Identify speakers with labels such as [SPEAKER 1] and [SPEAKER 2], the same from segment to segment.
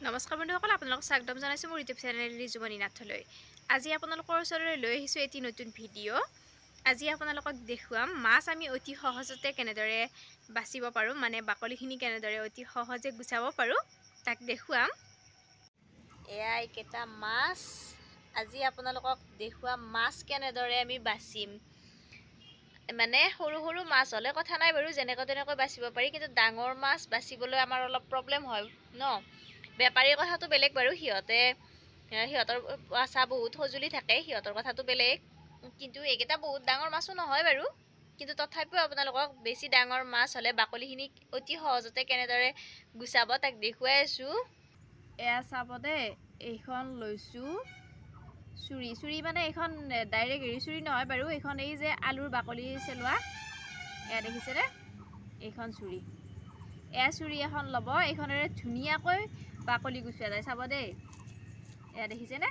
[SPEAKER 1] নমস্কাৰ বন্ধুসকল, আপোনালোকক স্বাগতম জনাইছোঁ মোৰ ইউটিউব চেনেল ৰিজুমণি নাথলৈ। আজি আপোনালোকৰ ওচৰলৈ লৈ আহিছোঁ এটি নতুন ভিডিঅ'। আজি আপোনালোকক দেখুৱাম মাছ আমি অতি সহজতে কেনেদৰে বাচিব পাৰোঁ, মানে বাকলিখিনি কেনেদৰে অতি সহজে গুচাব পাৰোঁ তাক দেখুৱাম। এয়া এইকেইটা মাছ। আজি আপোনালোকক দেখুৱাম মাছ কেনেদৰে আমি বাচিম। মানে সৰু সৰু মাছ হ'লে কথা নাই বাৰু, যেনেকৈ তেনেকৈ বাচিব পাৰি, কিন্তু ডাঙৰ মাছ বাচিবলৈ আমাৰ অলপ প্ৰব্লেম হয় ন। বেপাৰীৰ কথাটো বেলেগ বাৰু, সিহঁতৰ বাচা বহুত সঁজুলি থাকে, সিহঁতৰ কথাটো বেলেগ। কিন্তু এইকেইটা বহুত ডাঙৰ মাছো নহয় বাৰু, কিন্তু তথাপিও আপোনালোকক বেছি ডাঙৰ মাছ হ'লে বাকলিখিনি অতি সহজতে কেনেদৰে গুচাব তাক দেখুৱাই আছোঁ। এয়া চাব দেই, এইখন লৈছোঁ চুৰি মানে এইখন ডাইৰেক্ট এৰী চুৰি নহয় বাৰু, এইখন এই যে আলুৰ বাকলি চেলোৱা, এয়া দেখিছেনে, এইখন চুৰি। এয়া চুৰি এখন ল'ব, এইখনেৰে ধুনীয়াকৈ বাকলি গুচোৱা যায়। চাব দেই, এয়া দেখিছেনে,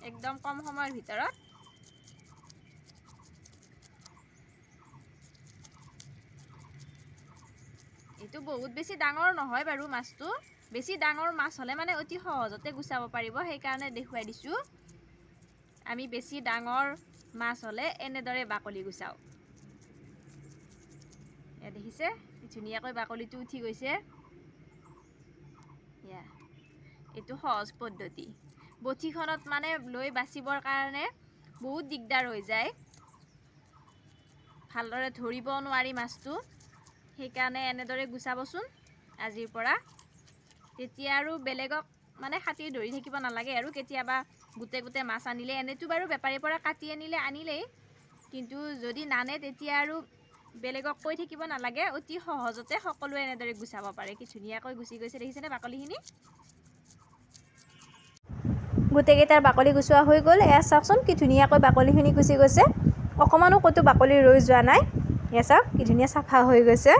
[SPEAKER 1] একদম কম সময়ৰ ভিতৰত। এইটো বহুত বেছি ডাঙৰ নহয় বাৰু মাছটো, বেছি ডাঙৰ মাছ হ'লে মানে অতি সহজতে গুচাব পাৰিব, সেইকাৰণে দেখুৱাই দিছোঁ। আমি বেছি ডাঙৰ মাছ হ'লে এনেদৰে বাকলি গুচাওঁ। এয়া দেখিছে, ধুনীয়াকৈ বাকলিটো উঠি গৈছে। এয়া এইটো সহজ পদ্ধতি। বঠিখনত মানে লৈ বাচিবৰ কাৰণে বহুত দিগদাৰ হৈ যায়, ভালদৰে ধৰিব নোৱাৰি মাছটো, সেইকাৰণে এনেদৰে গুচাবচোন আজিৰ পৰা। তেতিয়া আৰু বেলেগক মানে খাতিৰ ধৰি থাকিব নালাগে আৰু। কেতিয়াবা গোটেই মাছ আনিলে, এনেতো বাৰু বেপাৰীৰ পৰা কাটি আনিলেই, কিন্তু যদি নানে তেতিয়া আৰু বেলেগক কৈ থাকিব নালাগে, অতি সহজতে সকলোৱে এনেদৰে গুচাব পাৰে। কি ধুনীয়াকৈ গুচি গৈছে দেখিছেনে বাকলিখিনি। গোটেইকেইটাৰ বাকলি গুচোৱা হৈ গ'ল। এয়া চাওকচোন কি ধুনীয়াকৈ বাকলিখিনি গুচি গৈছে, অকণমানো ক'তো বাকলি ৰৈ যোৱা নাই। এয়া চাওক কি ধুনীয়া চাফা হৈ গৈছে।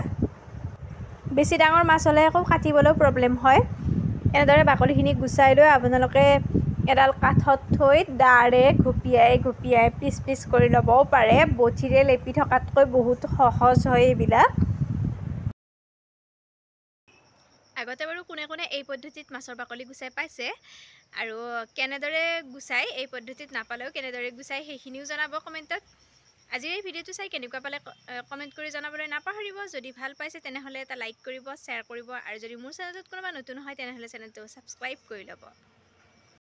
[SPEAKER 1] বেছি ডাঙৰ মাছ হ'লে আকৌ কাটিবলৈও প্ৰব্লেম হয়। এনেদৰে বাকলিখিনি গুচাই লৈ আপোনালোকে এডাল কাঠত থৈ দাৰে ঘুপিয়াই পিচ কৰি ল'বও পাৰে। বঠিৰে লেপি থকাতকৈ বহুত সহজ হয় এইবিলাক। আগতে বাৰু কোনে এই পদ্ধতিত মাছৰ বাকলি গুচাই পাইছে, আৰু কেনেদৰে গুচাই, এই পদ্ধতিত নাপালেও কেনেদৰে গুচাই সেইখিনিও জনাব কমেণ্টত। আজিৰ এই ভিডিঅ'টো চাই কেনেকুৱা পালে কমেণ্ট কৰি জনাবলৈ নাপাহৰিব। যদি ভাল পাইছে তেনেহ'লে এটা লাইক কৰিব, শ্বেয়াৰ কৰিব, আৰু যদি মোৰ চেনেলটোত কোনোবা নতুন হয় তেনেহ'লে চেনেলটো ছাবস্ক্ৰাইব কৰি ল'ব।